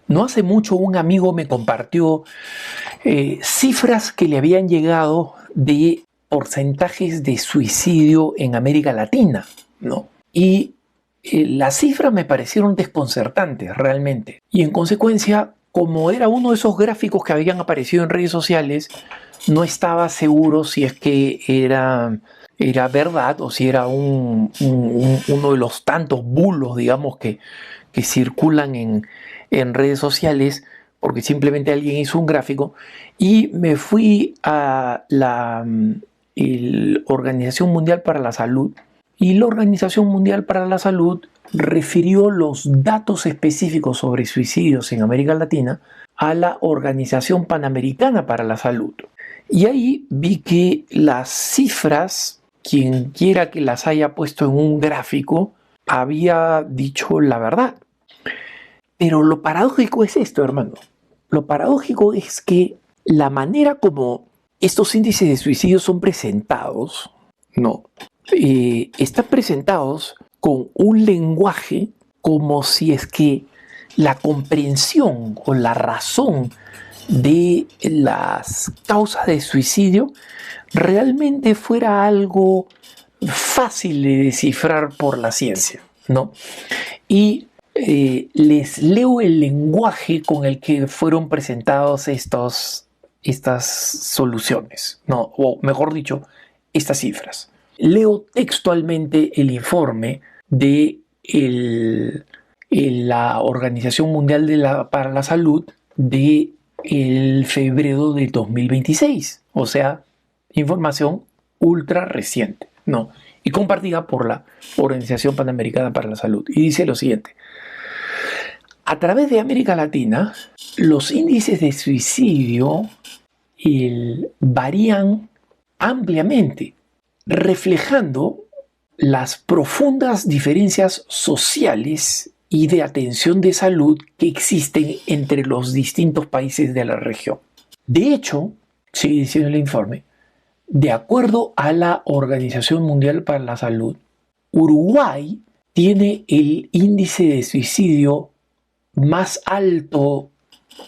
No hace mucho un amigo me compartió cifras que le habían llegado de porcentajes de suicidio en América Latina, ¿no? Y las cifras me parecieron desconcertantes realmente. Y en consecuencia, como era uno de esos gráficos que habían aparecido en redes sociales, no estaba seguro si es que era verdad o si era uno de los tantos bulos, digamos, que circulan en redes sociales, porque simplemente alguien hizo un gráfico, y me fui a la Organización Mundial para la Salud, y la Organización Mundial para la Salud refirió los datos específicos sobre suicidios en América Latina a la Organización Panamericana para la Salud. Y ahí vi que las cifras, quien quiera que las haya puesto en un gráfico, había dicho la verdad. Pero lo paradójico es esto, hermano. Lo paradójico es que la manera como estos índices de suicidio son presentados, no, están presentados con un lenguaje como si es que la comprensión o la razón de las causas de suicidio realmente fuera algo fácil de descifrar por la ciencia, ¿no? Y les leo el lenguaje con el que fueron presentados estas soluciones, no, o mejor dicho, estas cifras. Leo textualmente el informe de la Organización Mundial para la Salud de el febrero de 2026, o sea, información ultra reciente, ¿no? Y compartida por la Organización Panamericana para la Salud. Y dice lo siguiente: a través de América Latina, los índices de suicidio varían ampliamente, reflejando las profundas diferencias sociales y de atención de salud que existen entre los distintos países de la región. De hecho, sigue diciendo el informe, de acuerdo a la Organización Mundial para la Salud, Uruguay tiene el índice de suicidio más alto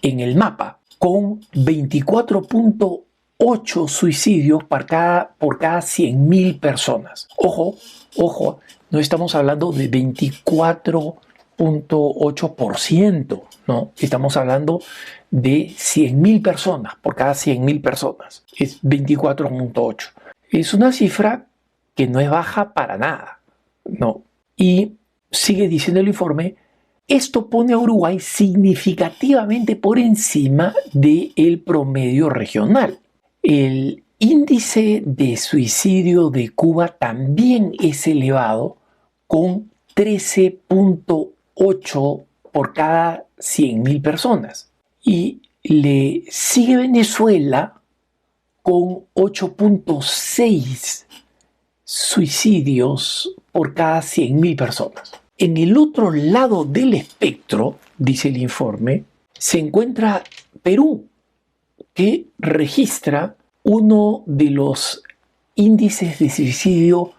en el mapa, con 24.8 suicidios por cada 100.000 personas. Ojo, no estamos hablando de 24.8%, ¿no? Estamos hablando de 100.000 personas, por cada 100.000 personas. Es 24.8. Es una cifra que no es baja para nada, ¿no? Y sigue diciendo el informe, esto pone a Uruguay significativamente por encima del promedio regional. El índice de suicidio de Cuba también es elevado, con 13.8 por cada 100.000 personas. Y le sigue Venezuela con 8.6 suicidios por cada 100.000 personas. En el otro lado del espectro, dice el informe, se encuentra Perú, que registra uno de los índices de suicidio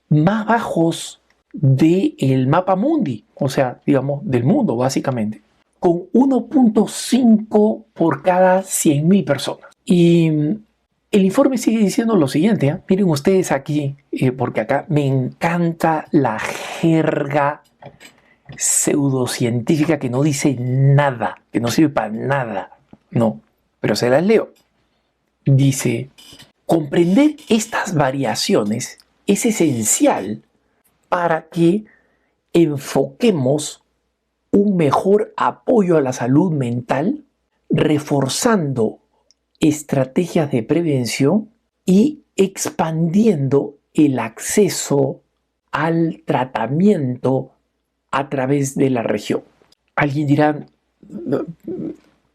más bajos del mapa mundi, o sea, digamos, del mundo básicamente, con 1.5 por cada 100.000 personas. Y el informe sigue diciendo lo siguiente, ¿eh? Miren ustedes aquí, porque acá me encanta la jerga pseudocientífica que no dice nada, que no sirve para nada, no, pero se las leo. Dice, comprender estas variaciones es esencial para que enfoquemos un mejor apoyo a la salud mental, reforzando estrategias de prevención y expandiendo el acceso al tratamiento a través de la región. Alguien dirá,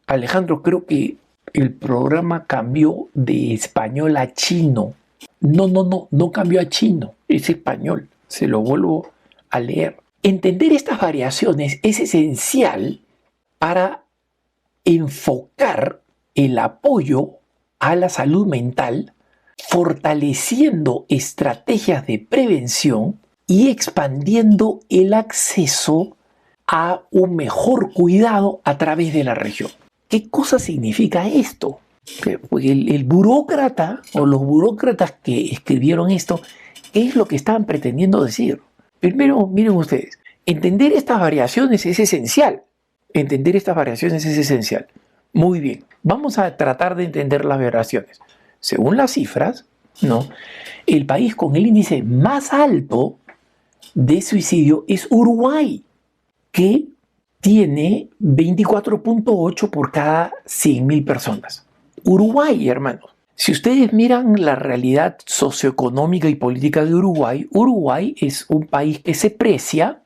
Alejandro, creo que el programa cambió de español a chino. No cambió a chino, es español. Se lo vuelvo a leer. Entender estas variaciones es esencial para enfocar el apoyo a la salud mental, fortaleciendo estrategias de prevención y expandiendo el acceso a un mejor cuidado a través de la región. ¿Qué cosa significa esto? El burócrata o los burócratas que escribieron esto, ¿qué es lo que estaban pretendiendo decir? Primero, miren ustedes, entender estas variaciones es esencial. Entender estas variaciones es esencial. Muy bien, vamos a tratar de entender las variaciones. Según las cifras, ¿no? El país con el índice más alto de suicidio es Uruguay, que tiene 24.8 por cada 100.000 personas. Uruguay, hermanos. Si ustedes miran la realidad socioeconómica y política de Uruguay, Uruguay es un país que se precia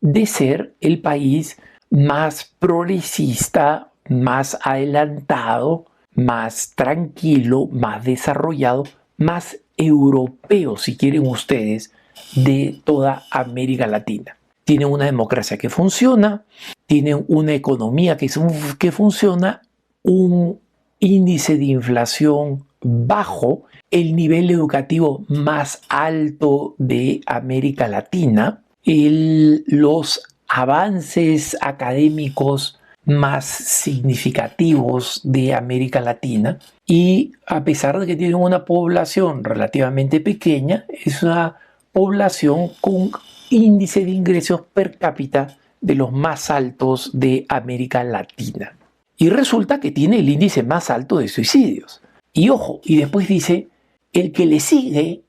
de ser el país más progresista, más adelantado, más tranquilo, más desarrollado, más europeo, si quieren ustedes, de toda América Latina. Tienen una democracia que funciona, tienen una economía que funciona, un índice de inflación bajo, el nivel educativo más alto de América Latina, los avances académicos más significativos de América Latina, y a pesar de que tienen una población relativamente pequeña, es una población con índice de ingresos per cápita de los más altos de América Latina. Y resulta que tiene el índice más alto de suicidios. Y ojo, y después dice, el que le sigue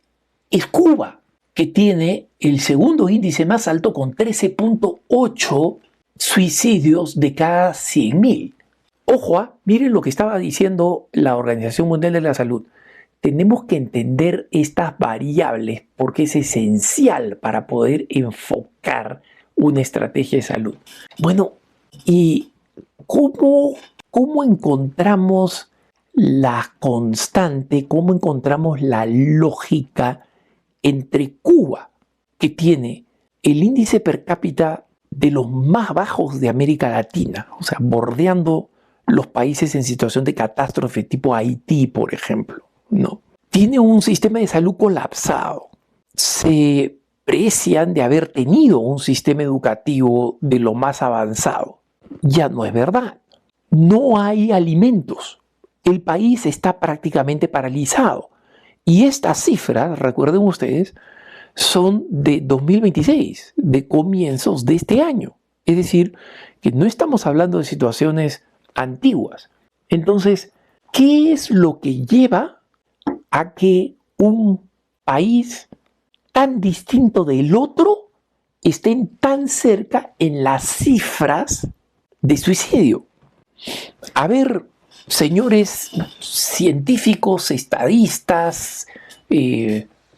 es Cuba, que tiene el segundo índice más alto con 13.8 suicidios de cada 100.000. Ojo, miren lo que estaba diciendo la Organización Mundial de la Salud. Tenemos que entender estas variables porque es esencial para poder enfocar una estrategia de salud. Bueno, ¿y cómo encontramos la constante, cómo encontramos la lógica entre Cuba, que tiene el índice per cápita de los más bajos de América Latina, o sea, bordeando los países en situación de catástrofe tipo Haití, por ejemplo, ¿no? Tiene un sistema de salud colapsado. Se precian de haber tenido un sistema educativo de lo más avanzado. Ya no es verdad. No hay alimentos. El país está prácticamente paralizado. Y estas cifras, recuerden ustedes, son de 2026, de comienzos de este año. Es decir, que no estamos hablando de situaciones antiguas. Entonces, ¿qué es lo que lleva a que un país tan distinto del otro estén tan cerca en las cifras de suicidio? A ver, señores científicos, estadistas,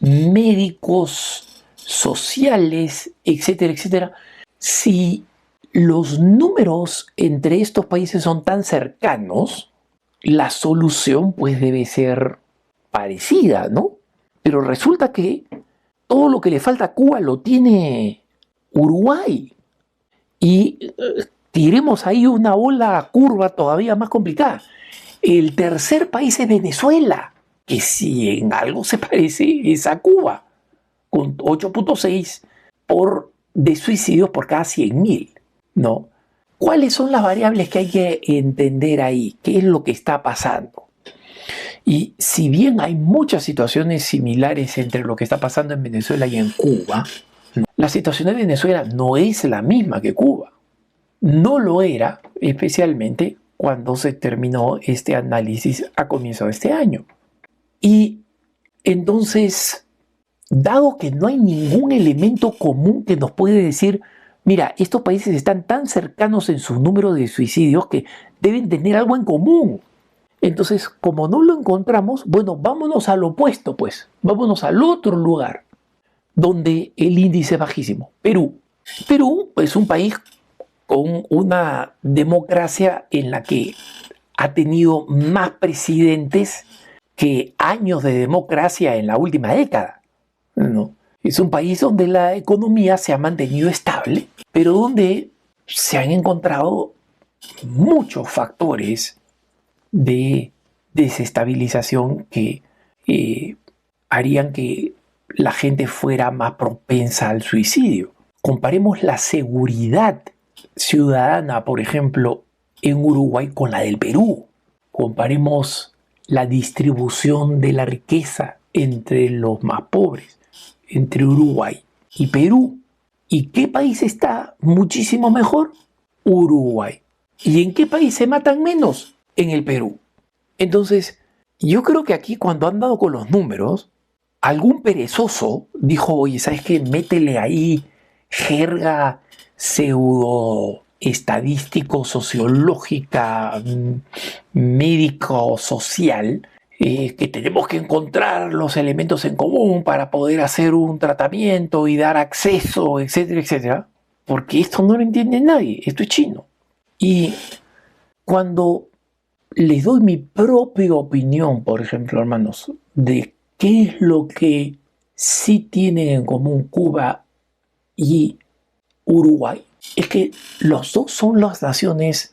médicos, sociales, etcétera, etcétera, si los números entre estos países son tan cercanos, la solución pues debe ser parecida, ¿no? Pero resulta que todo lo que le falta a Cuba lo tiene Uruguay. Y tiremos ahí una ola curva todavía más complicada. El tercer país es Venezuela, que si en algo se parece es a Cuba, con 8.6 de suicidios por cada 100.000, ¿no? ¿Cuáles son las variables que hay que entender ahí? ¿Qué es lo que está pasando? Y si bien hay muchas situaciones similares entre lo que está pasando en Venezuela y en Cuba, la situación de Venezuela no es la misma que Cuba. No lo era, especialmente cuando se terminó este análisis a comienzo de este año. Y entonces, dado que no hay ningún elemento común que nos puede decir, mira, estos países están tan cercanos en su número de suicidios que deben tener algo en común. Entonces, como no lo encontramos, bueno, vámonos al opuesto, pues. Vámonos al otro lugar donde el índice es bajísimo. Perú. Perú es un país con una democracia en la que ha tenido más presidentes que años de democracia en la última década, ¿no? Es un país donde la economía se ha mantenido estable, pero donde se han encontrado muchos factores de desestabilización que harían que la gente fuera más propensa al suicidio. Comparemos la seguridad ciudadana, por ejemplo, en Uruguay con la del Perú. Comparemos la distribución de la riqueza entre los más pobres, entre Uruguay y Perú. ¿Y qué país está muchísimo mejor? Uruguay. ¿Y en qué país se matan menos? En el Perú. Entonces, yo creo que aquí cuando han dado con los números, algún perezoso dijo, oye, ¿sabes qué? Métele ahí jerga pseudo estadístico, sociológica, médico, social, que tenemos que encontrar los elementos en común para poder hacer un tratamiento y dar acceso, etcétera, etcétera, porque esto no lo entiende nadie, esto es chino. Y cuando les doy mi propia opinión, por ejemplo, hermanos, de qué es lo que sí tienen en común Cuba y Uruguay, es que los dos son las naciones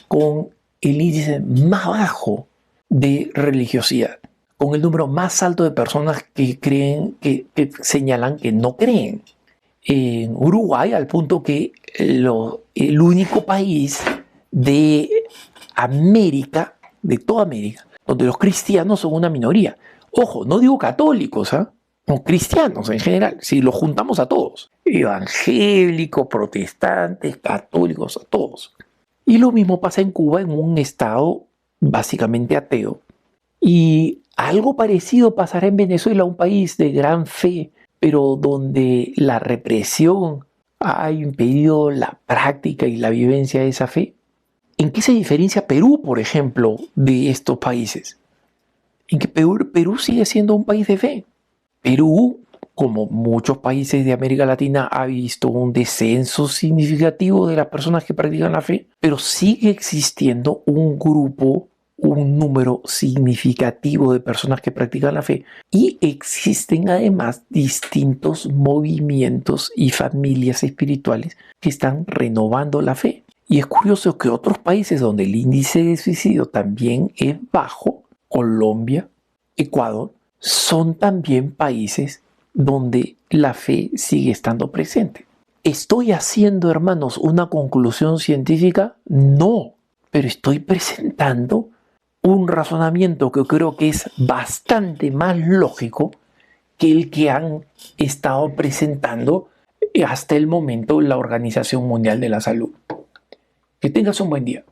con el índice más bajo de religiosidad, con el número más alto de personas que creen, que señalan que no creen. En Uruguay, al punto que el único país de América, de toda América, donde los cristianos son una minoría. Ojo, no digo católicos, ¿eh? No, cristianos en general, si los juntamos a todos, evangélicos, protestantes, católicos, a todos. Y lo mismo pasa en Cuba, en un estado básicamente ateo. Y algo parecido pasará en Venezuela, un país de gran fe, pero donde la represión ha impedido la práctica y la vivencia de esa fe. ¿En qué se diferencia Perú, por ejemplo, de estos países? En que Perú sigue siendo un país de fe. Perú, como muchos países de América Latina, ha visto un descenso significativo de las personas que practican la fe, pero sigue existiendo un grupo, un número significativo de personas que practican la fe, y existen además distintos movimientos y familias espirituales que están renovando la fe. Y es curioso que otros países donde el índice de suicidio también es bajo, Colombia, Ecuador, son también países donde la fe sigue estando presente. ¿Estoy haciendo, hermanos, una conclusión científica? No, pero estoy presentando un razonamiento que creo que es bastante más lógico que el que han estado presentando hasta el momento la Organización Mundial de la Salud. Que tengas un buen día.